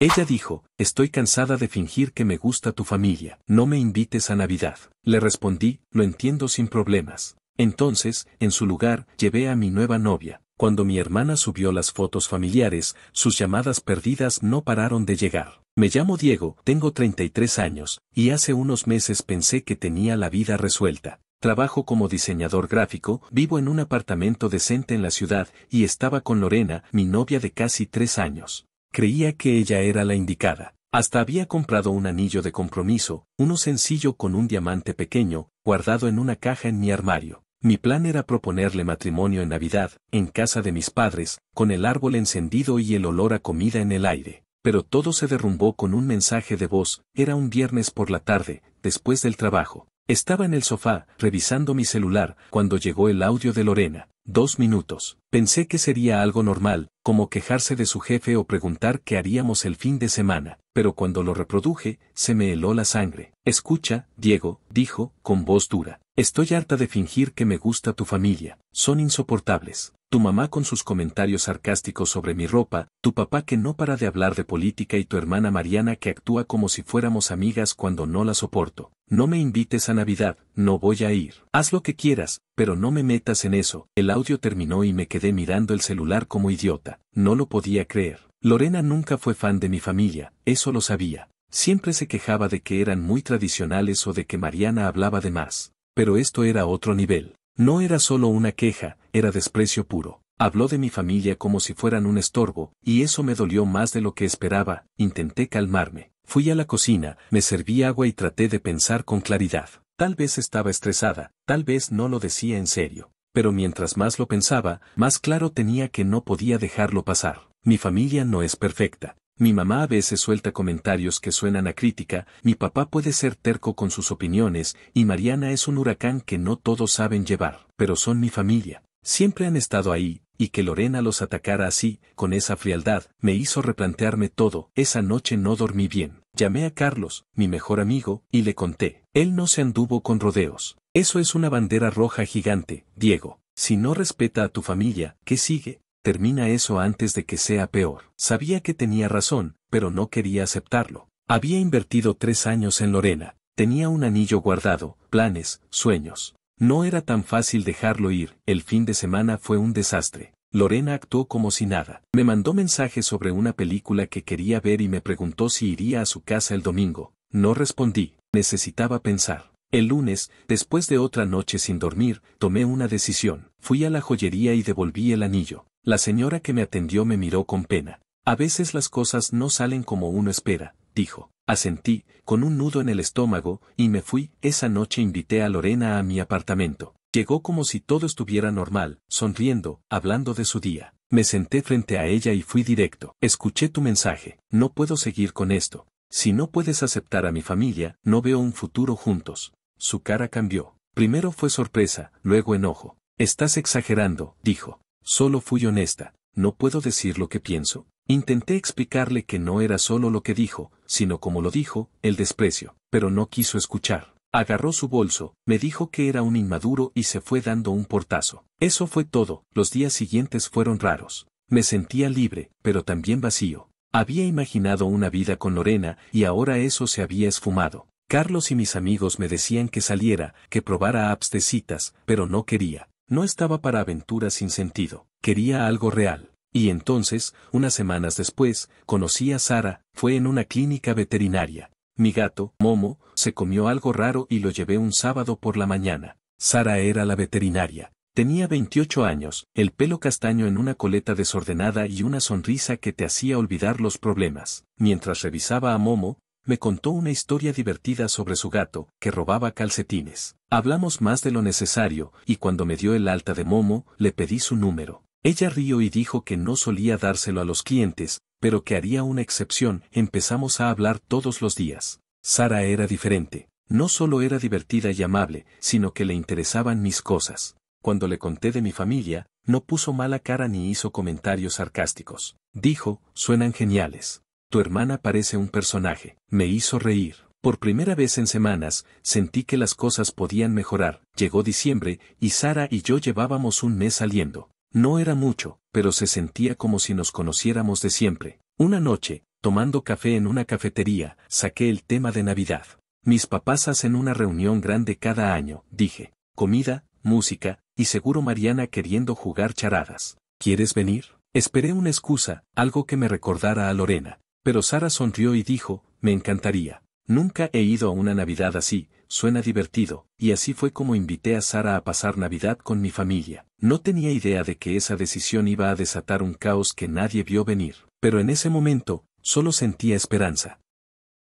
Ella dijo, estoy cansada de fingir que me gusta tu familia. No me invites a Navidad. Le respondí, lo entiendo sin problemas. Entonces, en su lugar, llevé a mi nueva novia. Cuando mi hermana subió las fotos familiares, sus llamadas perdidas no pararon de llegar. Me llamo Diego, tengo 33 años, y hace unos meses pensé que tenía la vida resuelta. Trabajo como diseñador gráfico, vivo en un apartamento decente en la ciudad, y estaba con Lorena, mi novia de casi 3 años. Creía que ella era la indicada. Hasta había comprado un anillo de compromiso, uno sencillo con un diamante pequeño, guardado en una caja en mi armario. Mi plan era proponerle matrimonio en Navidad, en casa de mis padres, con el árbol encendido y el olor a comida en el aire. Pero todo se derrumbó con un mensaje de voz. Era un viernes por la tarde, después del trabajo. Estaba en el sofá, revisando mi celular, cuando llegó el audio de Lorena. 2 minutos. Pensé que sería algo normal, como quejarse de su jefe o preguntar qué haríamos el fin de semana, pero cuando lo reproduje, se me heló la sangre. Escucha, Diego, dijo, con voz dura. Estoy harta de fingir que me gusta tu familia. Son insoportables. Tu mamá con sus comentarios sarcásticos sobre mi ropa, tu papá que no para de hablar de política y tu hermana Mariana que actúa como si fuéramos amigas cuando no la soporto. No me invites a Navidad, no voy a ir. Haz lo que quieras, pero no me metas en eso. El audio terminó y me quedé mirando el celular como idiota. No lo podía creer. Lorena nunca fue fan de mi familia, eso lo sabía. Siempre se quejaba de que eran muy tradicionales o de que Mariana hablaba de más. Pero esto era otro nivel. No era solo una queja, era desprecio puro. Habló de mi familia como si fueran un estorbo, y eso me dolió más de lo que esperaba. Intenté calmarme. Fui a la cocina, me serví agua y traté de pensar con claridad. Tal vez estaba estresada, tal vez no lo decía en serio. Pero mientras más lo pensaba, más claro tenía que no podía dejarlo pasar. Mi familia no es perfecta. Mi mamá a veces suelta comentarios que suenan a crítica, mi papá puede ser terco con sus opiniones, y Mariana es un huracán que no todos saben llevar, pero son mi familia. Siempre han estado ahí, y que Lorena los atacara así, con esa frialdad, me hizo replantearme todo. Esa noche no dormí bien. Llamé a Carlos, mi mejor amigo, y le conté. Él no se anduvo con rodeos. Eso es una bandera roja gigante, Diego. Si no respeta a tu familia, ¿qué sigue? Termina eso antes de que sea peor. Sabía que tenía razón, pero no quería aceptarlo. Había invertido 3 años en Lorena. Tenía un anillo guardado, planes, sueños. No era tan fácil dejarlo ir. El fin de semana fue un desastre. Lorena actuó como si nada. Me mandó mensajes sobre una película que quería ver y me preguntó si iría a su casa el domingo. No respondí. Necesitaba pensar. El lunes, después de otra noche sin dormir, tomé una decisión. Fui a la joyería y devolví el anillo. La señora que me atendió me miró con pena. A veces las cosas no salen como uno espera, dijo. Asentí, con un nudo en el estómago, y me fui. Esa noche invité a Lorena a mi apartamento. Llegó como si todo estuviera normal, sonriendo, hablando de su día. Me senté frente a ella y fui directo. Escuché tu mensaje. No puedo seguir con esto. Si no puedes aceptar a mi familia, no veo un futuro juntos. Su cara cambió. Primero fue sorpresa, luego enojo. Estás exagerando, dijo. Solo fui honesta. ¿No puedo decir lo que pienso? Intenté explicarle que no era solo lo que dijo, sino como lo dijo, el desprecio, pero no quiso escuchar. Agarró su bolso, me dijo que era un inmaduro y se fue dando un portazo. Eso fue todo. Los días siguientes fueron raros. Me sentía libre, pero también vacío. Había imaginado una vida con Lorena y ahora eso se había esfumado. Carlos y mis amigos me decían que saliera, que probara apps de citas, pero no quería. No estaba para aventuras sin sentido. Quería algo real. Y entonces, unas semanas después, conocí a Sara. Fue en una clínica veterinaria. Mi gato, Momo, se comió algo raro y lo llevé un sábado por la mañana. Sara era la veterinaria. Tenía 28 años, el pelo castaño en una coleta desordenada y una sonrisa que te hacía olvidar los problemas. Mientras revisaba a Momo, me contó una historia divertida sobre su gato, que robaba calcetines. Hablamos más de lo necesario, y cuando me dio el alta de Momo, le pedí su número. Ella rió y dijo que no solía dárselo a los clientes, pero que haría una excepción. Empezamos a hablar todos los días. Sara era diferente. No solo era divertida y amable, sino que le interesaban mis cosas. Cuando le conté de mi familia, no puso mala cara ni hizo comentarios sarcásticos. Dijo, suenan geniales. Tu hermana parece un personaje. Me hizo reír. Por primera vez en semanas, sentí que las cosas podían mejorar. Llegó diciembre, y Sara y yo llevábamos un mes saliendo. No era mucho, pero se sentía como si nos conociéramos de siempre. Una noche, tomando café en una cafetería, saqué el tema de Navidad. Mis papás hacen una reunión grande cada año, dije. Comida, música, y seguro Mariana queriendo jugar charadas. ¿Quieres venir? Esperé una excusa, algo que me recordara a Lorena. Pero Sara sonrió y dijo, me encantaría. Nunca he ido a una Navidad así, suena divertido, y así fue como invité a Sara a pasar Navidad con mi familia. No tenía idea de que esa decisión iba a desatar un caos que nadie vio venir, pero en ese momento, solo sentía esperanza.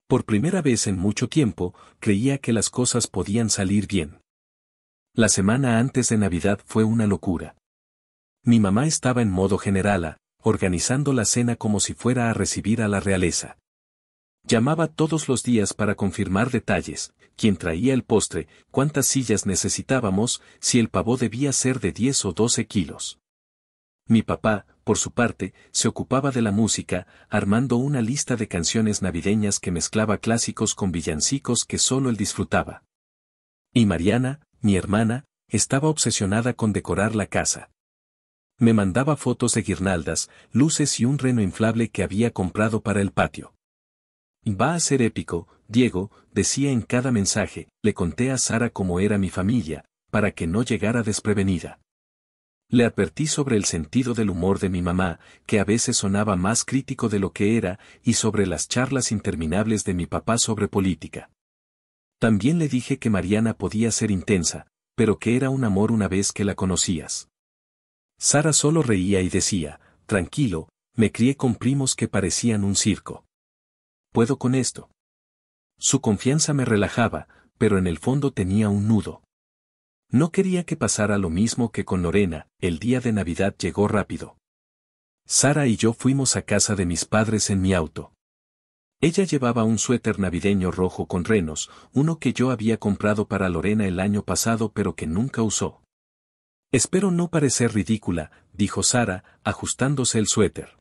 Por primera vez en mucho tiempo, creía que las cosas podían salir bien. La semana antes de Navidad fue una locura. Mi mamá estaba en modo generala, organizando la cena como si fuera a recibir a la realeza. Llamaba todos los días para confirmar detalles, quién traía el postre, cuántas sillas necesitábamos, si el pavo debía ser de 10 o 12 kilos. Mi papá, por su parte, se ocupaba de la música, armando una lista de canciones navideñas que mezclaba clásicos con villancicos que solo él disfrutaba. Y Mariana, mi hermana, estaba obsesionada con decorar la casa. Me mandaba fotos de guirnaldas, luces y un reno inflable que había comprado para el patio. Va a ser épico, Diego, decía en cada mensaje, le conté a Sara cómo era mi familia, para que no llegara desprevenida. Le advertí sobre el sentido del humor de mi mamá, que a veces sonaba más crítico de lo que era, y sobre las charlas interminables de mi papá sobre política. También le dije que Mariana podía ser intensa, pero que era un amor una vez que la conocías. Sara solo reía y decía, tranquilo, me crié con primos que parecían un circo. ¿Puedo con esto? Su confianza me relajaba, pero en el fondo tenía un nudo. No quería que pasara lo mismo que con Lorena, el día de Navidad llegó rápido. Sara y yo fuimos a casa de mis padres en mi auto. Ella llevaba un suéter navideño rojo con renos, uno que yo había comprado para Lorena el año pasado pero que nunca usó. Espero no parecer ridícula, dijo Sara, ajustándose el suéter.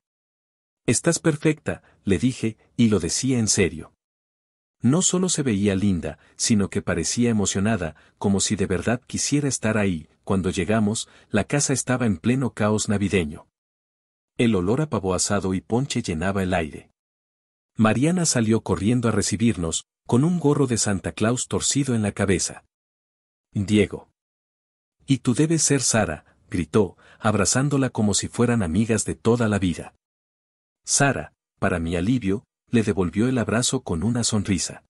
Estás perfecta, le dije, y lo decía en serio. No solo se veía linda, sino que parecía emocionada, como si de verdad quisiera estar ahí. Cuando llegamos, la casa estaba en pleno caos navideño. El olor a pavo asado y ponche llenaba el aire. Mariana salió corriendo a recibirnos, con un gorro de Santa Claus torcido en la cabeza. Diego. Y tú debes ser Sara, gritó, abrazándola como si fueran amigas de toda la vida. Sara, para mi alivio, le devolvió el abrazo con una sonrisa.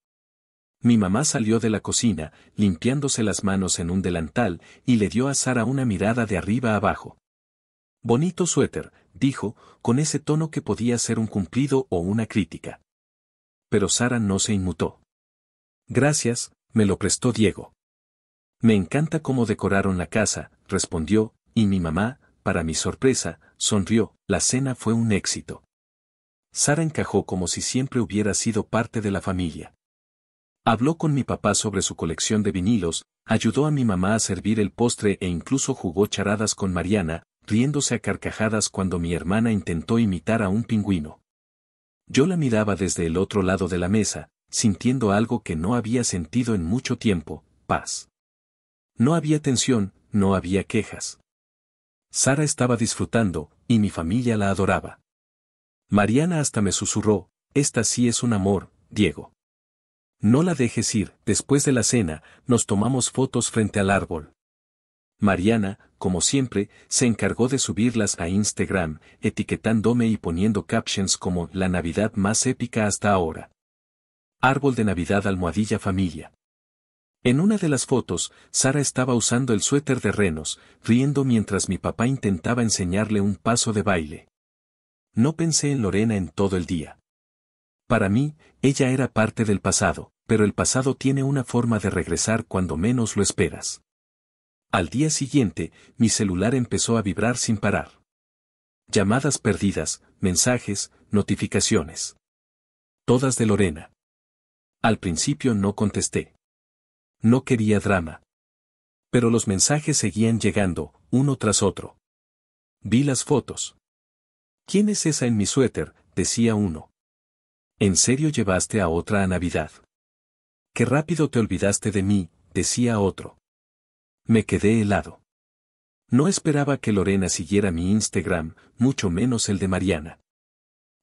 Mi mamá salió de la cocina, limpiándose las manos en un delantal, y le dio a Sara una mirada de arriba a abajo. Bonito suéter, dijo, con ese tono que podía ser un cumplido o una crítica. Pero Sara no se inmutó. Gracias, me lo prestó Diego. Me encanta cómo decoraron la casa, respondió, y mi mamá, para mi sorpresa, sonrió. La cena fue un éxito. Sara encajó como si siempre hubiera sido parte de la familia. Habló con mi papá sobre su colección de vinilos, ayudó a mi mamá a servir el postre e incluso jugó charadas con Mariana, riéndose a carcajadas cuando mi hermana intentó imitar a un pingüino. Yo la miraba desde el otro lado de la mesa, sintiendo algo que no había sentido en mucho tiempo, paz. No había tensión, no había quejas. Sara estaba disfrutando, y mi familia la adoraba. Mariana hasta me susurró, esta sí es un amor, Diego. No la dejes ir. Después de la cena, nos tomamos fotos frente al árbol. Mariana, como siempre, se encargó de subirlas a Instagram, etiquetándome y poniendo captions como la Navidad más épica hasta ahora. Árbol de Navidad almohadilla familia. En una de las fotos, Sara estaba usando el suéter de renos, riendo mientras mi papá intentaba enseñarle un paso de baile. No pensé en Lorena en todo el día. Para mí, ella era parte del pasado, pero el pasado tiene una forma de regresar cuando menos lo esperas. Al día siguiente, mi celular empezó a vibrar sin parar. Llamadas perdidas, mensajes, notificaciones. Todas de Lorena. Al principio no contesté. No quería drama. Pero los mensajes seguían llegando, uno tras otro. Vi las fotos. ¿Quién es esa en mi suéter?, decía uno. ¿En serio llevaste a otra a Navidad? Qué rápido te olvidaste de mí, decía otro. Me quedé helado. No esperaba que Lorena siguiera mi Instagram, mucho menos el de Mariana.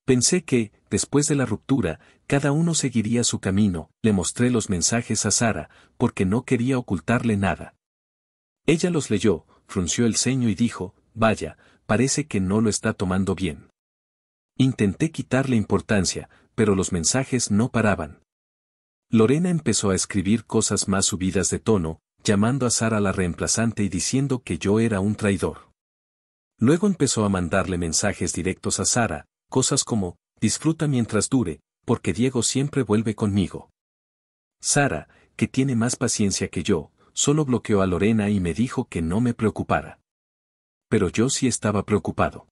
Pensé que, después de la ruptura, cada uno seguiría su camino. Le mostré los mensajes a Sara, porque no quería ocultarle nada. Ella los leyó, frunció el ceño y dijo, vaya, parece que no lo está tomando bien. Intenté quitarle importancia, pero los mensajes no paraban. Lorena empezó a escribir cosas más subidas de tono, llamando a Sara la reemplazante y diciendo que yo era un traidor. Luego empezó a mandarle mensajes directos a Sara, cosas como, disfruta mientras dure, porque Diego siempre vuelve conmigo. Sara, que tiene más paciencia que yo, solo bloqueó a Lorena y me dijo que no me preocupara. Pero yo sí estaba preocupado.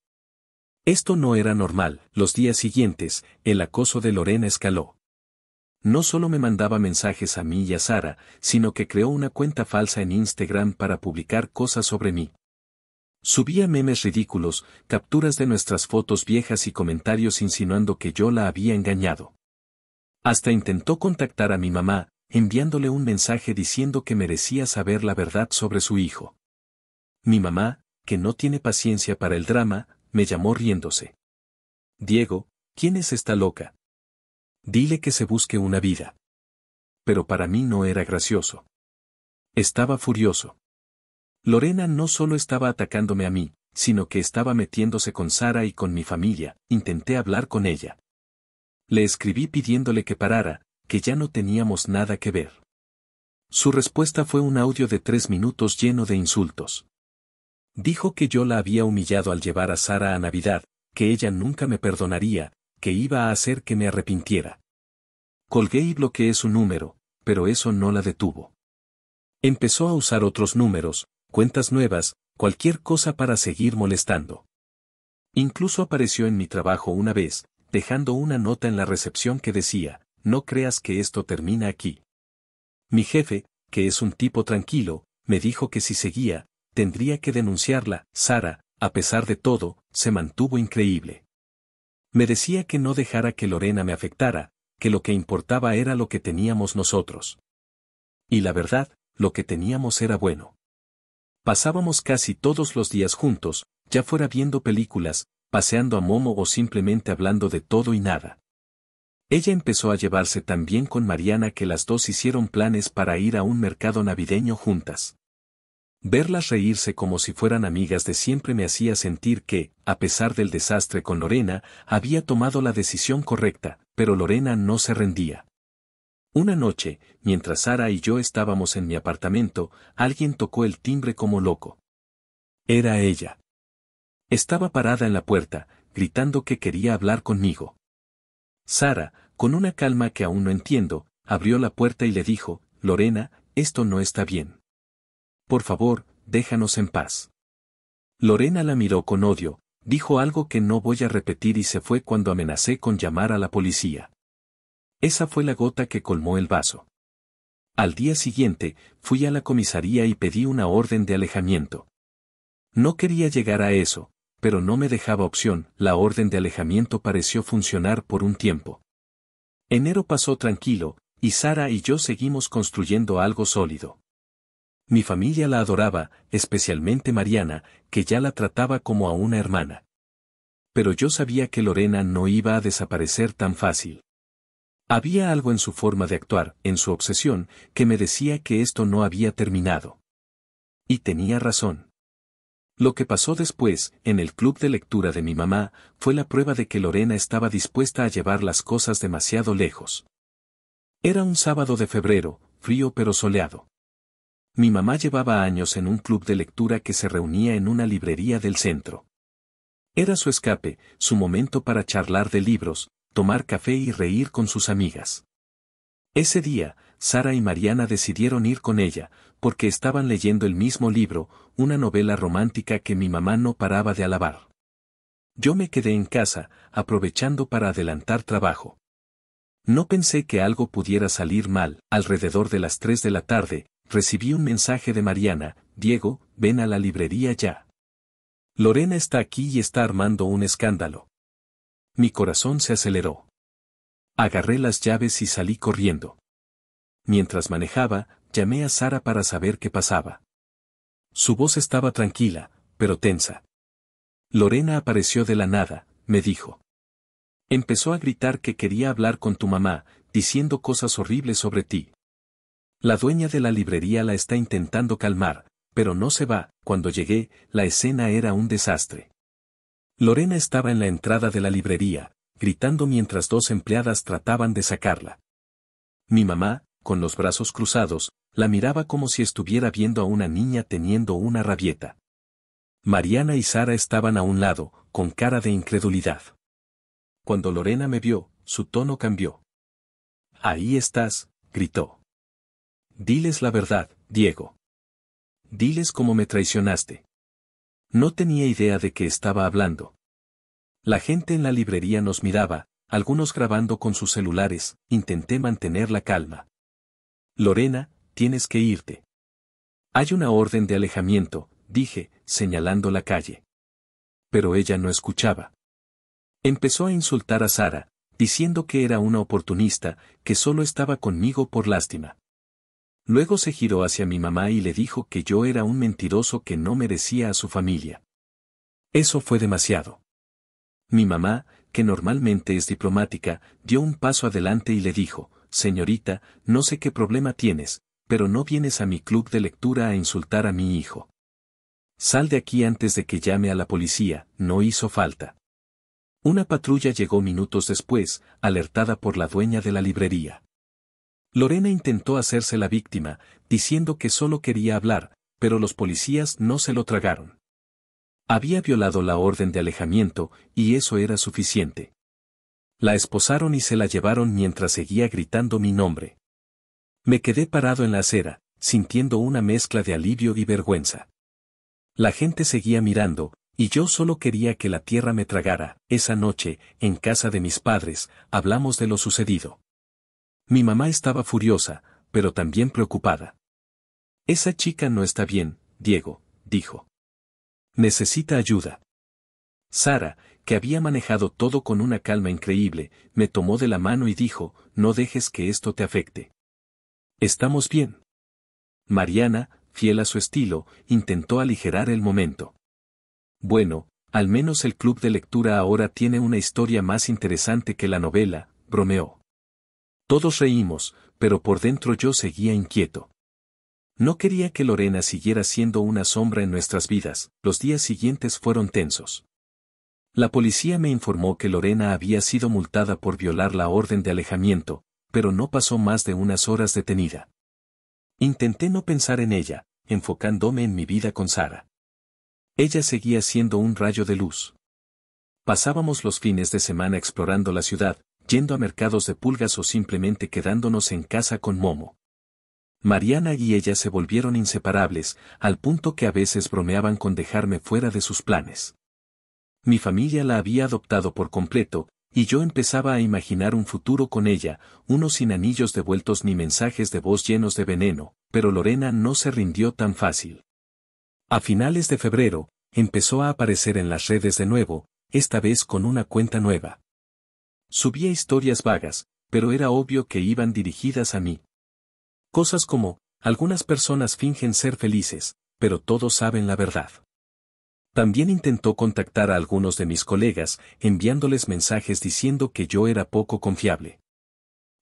Esto no era normal. Los días siguientes, el acoso de Lorena escaló. No solo me mandaba mensajes a mí y a Sara, sino que creó una cuenta falsa en Instagram para publicar cosas sobre mí. Subía memes ridículos, capturas de nuestras fotos viejas y comentarios insinuando que yo la había engañado. Hasta intentó contactar a mi mamá, enviándole un mensaje diciendo que merecía saber la verdad sobre su hijo. Mi mamá, que no tiene paciencia para el drama, me llamó riéndose. Diego, ¿quién es esta loca? Dile que se busque una vida. Pero para mí no era gracioso. Estaba furioso. Lorena no solo estaba atacándome a mí, sino que estaba metiéndose con Sara y con mi familia. Intenté hablar con ella. Le escribí pidiéndole que parara, que ya no teníamos nada que ver. Su respuesta fue un audio de 3 minutos lleno de insultos. Dijo que yo la había humillado al llevar a Sara a Navidad, que ella nunca me perdonaría, que iba a hacer que me arrepintiera. Colgué y bloqueé su número, pero eso no la detuvo. Empezó a usar otros números, cuentas nuevas, cualquier cosa para seguir molestando. Incluso apareció en mi trabajo una vez, dejando una nota en la recepción que decía, no creas que esto termina aquí. Mi jefe, que es un tipo tranquilo, me dijo que si seguía, tendría que denunciarla. Sara, a pesar de todo, se mantuvo increíble. Me decía que no dejara que Lorena me afectara, que lo que importaba era lo que teníamos nosotros. Y la verdad, lo que teníamos era bueno. Pasábamos casi todos los días juntos, ya fuera viendo películas, paseando a Momo o simplemente hablando de todo y nada. Ella empezó a llevarse tan bien con Mariana que las dos hicieron planes para ir a un mercado navideño juntas. Verlas reírse como si fueran amigas de siempre me hacía sentir que, a pesar del desastre con Lorena, había tomado la decisión correcta, pero Lorena no se rendía. Una noche, mientras Sara y yo estábamos en mi apartamento, alguien tocó el timbre como loco. Era ella. Estaba parada en la puerta, gritando que quería hablar conmigo. Sara, con una calma que aún no entiendo, abrió la puerta y le dijo, Lorena, esto no está bien. Por favor, déjanos en paz. Lorena la miró con odio, dijo algo que no voy a repetir y se fue cuando amenacé con llamar a la policía. Esa fue la gota que colmó el vaso. Al día siguiente, fui a la comisaría y pedí una orden de alejamiento. No quería llegar a eso, pero no me dejaba opción. La orden de alejamiento pareció funcionar por un tiempo. Enero pasó tranquilo, y Sara y yo seguimos construyendo algo sólido. Mi familia la adoraba, especialmente Mariana, que ya la trataba como a una hermana. Pero yo sabía que Lorena no iba a desaparecer tan fácil. Había algo en su forma de actuar, en su obsesión, que me decía que esto no había terminado. Y tenía razón. Lo que pasó después, en el club de lectura de mi mamá, fue la prueba de que Lorena estaba dispuesta a llevar las cosas demasiado lejos. Era un sábado de febrero, frío pero soleado. Mi mamá llevaba años en un club de lectura que se reunía en una librería del centro. Era su escape, su momento para charlar de libros, tomar café y reír con sus amigas. Ese día, Sara y Mariana decidieron ir con ella, porque estaban leyendo el mismo libro, una novela romántica que mi mamá no paraba de alabar. Yo me quedé en casa, aprovechando para adelantar trabajo. No pensé que algo pudiera salir mal. Alrededor de las 3 de la tarde, recibí un mensaje de Mariana, Diego, ven a la librería ya. Lorena está aquí y está armando un escándalo. Mi corazón se aceleró. Agarré las llaves y salí corriendo. Mientras manejaba, llamé a Sara para saber qué pasaba. Su voz estaba tranquila, pero tensa. Lorena apareció de la nada, me dijo. Empezó a gritar que quería hablar con tu mamá, diciendo cosas horribles sobre ti. La dueña de la librería la está intentando calmar, pero no se va. Cuando llegué, la escena era un desastre. Lorena estaba en la entrada de la librería, gritando mientras dos empleadas trataban de sacarla. Mi mamá, con los brazos cruzados, la miraba como si estuviera viendo a una niña teniendo una rabieta. Mariana y Sara estaban a un lado, con cara de incredulidad. Cuando Lorena me vio, su tono cambió. «Ahí estás», gritó. «Diles la verdad, Diego. Diles cómo me traicionaste». No tenía idea de qué estaba hablando. La gente en la librería nos miraba, algunos grabando con sus celulares. Intenté mantener la calma. «Lorena, tienes que irte. Hay una orden de alejamiento», dije, señalando la calle. Pero ella no escuchaba. Empezó a insultar a Sara, diciendo que era una oportunista, que solo estaba conmigo por lástima. Luego se giró hacia mi mamá y le dijo que yo era un mentiroso que no merecía a su familia. Eso fue demasiado. Mi mamá, que normalmente es diplomática, dio un paso adelante y le dijo: «Señorita, no sé qué problema tienes, pero no vienes a mi club de lectura a insultar a mi hijo. Sal de aquí antes de que llame a la policía». No hizo falta. Una patrulla llegó minutos después, alertada por la dueña de la librería. Lorena intentó hacerse la víctima, diciendo que solo quería hablar, pero los policías no se lo tragaron. Había violado la orden de alejamiento, y eso era suficiente. La esposaron y se la llevaron mientras seguía gritando mi nombre. Me quedé parado en la acera, sintiendo una mezcla de alivio y vergüenza. La gente seguía mirando, y yo solo quería que la tierra me tragara. Esa noche, en casa de mis padres, hablamos de lo sucedido. Mi mamá estaba furiosa, pero también preocupada. «Esa chica no está bien, Diego», dijo. «Necesita ayuda». Sara, que había manejado todo con una calma increíble, me tomó de la mano y dijo: «No dejes que esto te afecte. Estamos bien». Mariana, fiel a su estilo, intentó aligerar el momento. «Bueno, al menos el club de lectura ahora tiene una historia más interesante que la novela», bromeó. Todos reímos, pero por dentro yo seguía inquieto. No quería que Lorena siguiera siendo una sombra en nuestras vidas. Los días siguientes fueron tensos. La policía me informó que Lorena había sido multada por violar la orden de alejamiento, pero no pasó más de unas horas detenida. Intenté no pensar en ella, enfocándome en mi vida con Sara. Ella seguía siendo un rayo de luz. Pasábamos los fines de semana explorando la ciudad, yendo a mercados de pulgas o simplemente quedándonos en casa con Momo. Mariana y ella se volvieron inseparables, al punto que a veces bromeaban con dejarme fuera de sus planes. Mi familia la había adoptado por completo, y yo empezaba a imaginar un futuro con ella, uno sin anillos devueltos ni mensajes de voz llenos de veneno, pero Lorena no se rindió tan fácil. A finales de febrero, empezó a aparecer en las redes de nuevo, esta vez con una cuenta nueva. Subía historias vagas, pero era obvio que iban dirigidas a mí. Cosas como: algunas personas fingen ser felices, pero todos saben la verdad. También intentó contactar a algunos de mis colegas, enviándoles mensajes diciendo que yo era poco confiable.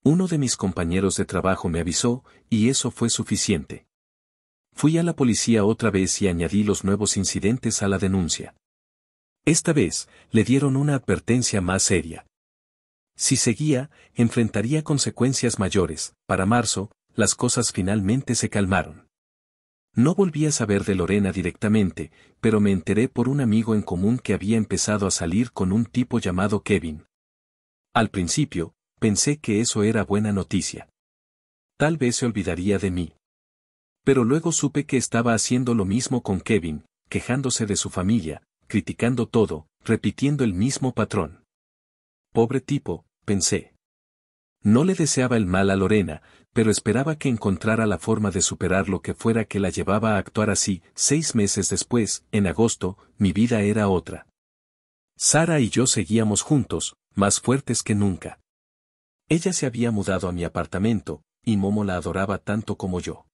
Uno de mis compañeros de trabajo me avisó, y eso fue suficiente. Fui a la policía otra vez y añadí los nuevos incidentes a la denuncia. Esta vez, le dieron una advertencia más seria. Si seguía, enfrentaría consecuencias mayores. Para marzo, las cosas finalmente se calmaron. No volví a saber de Lorena directamente, pero me enteré por un amigo en común que había empezado a salir con un tipo llamado Kevin. Al principio, pensé que eso era buena noticia. Tal vez se olvidaría de mí. Pero luego supe que estaba haciendo lo mismo con Kevin, quejándose de su familia, criticando todo, repitiendo el mismo patrón. Pobre tipo, pensé. No le deseaba el mal a Lorena, pero esperaba que encontrara la forma de superar lo que fuera que la llevaba a actuar así. 6 meses después, en agosto, mi vida era otra. Sara y yo seguíamos juntos, más fuertes que nunca. Ella se había mudado a mi apartamento, y Momo la adoraba tanto como yo.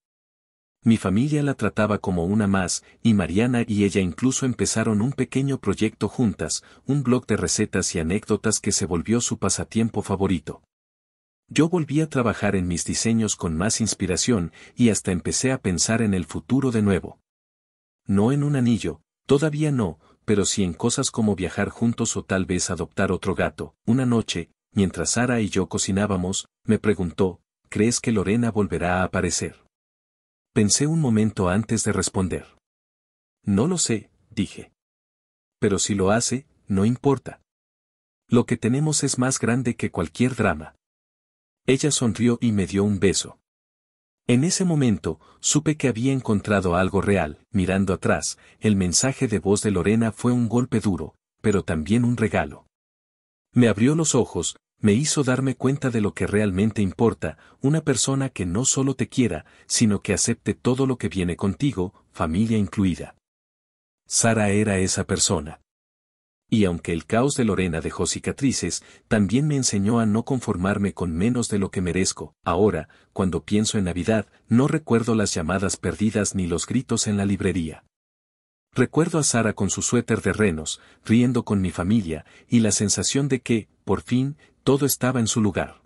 Mi familia la trataba como una más, y Mariana y ella incluso empezaron un pequeño proyecto juntas, un blog de recetas y anécdotas que se volvió su pasatiempo favorito. Yo volví a trabajar en mis diseños con más inspiración y hasta empecé a pensar en el futuro de nuevo. No en un anillo, todavía no, pero sí en cosas como viajar juntos o tal vez adoptar otro gato. Una noche, mientras Sara y yo cocinábamos, me preguntó, ¿crees que Lorena volverá a aparecer? Pensé un momento antes de responder. No lo sé, dije. Pero si lo hace, no importa. Lo que tenemos es más grande que cualquier drama. Ella sonrió y me dio un beso. En ese momento, supe que había encontrado algo real. Mirando atrás, el mensaje de voz de Lorena fue un golpe duro, pero también un regalo. Me abrió los ojos, me hizo darme cuenta de lo que realmente importa, una persona que no solo te quiera, sino que acepte todo lo que viene contigo, familia incluida. Sara era esa persona. Y aunque el caos de Lorena dejó cicatrices, también me enseñó a no conformarme con menos de lo que merezco. Ahora, cuando pienso en Navidad, no recuerdo las llamadas perdidas ni los gritos en la librería. Recuerdo a Sara con su suéter de renos, riendo con mi familia, y la sensación de que, por fin, todo estaba en su lugar.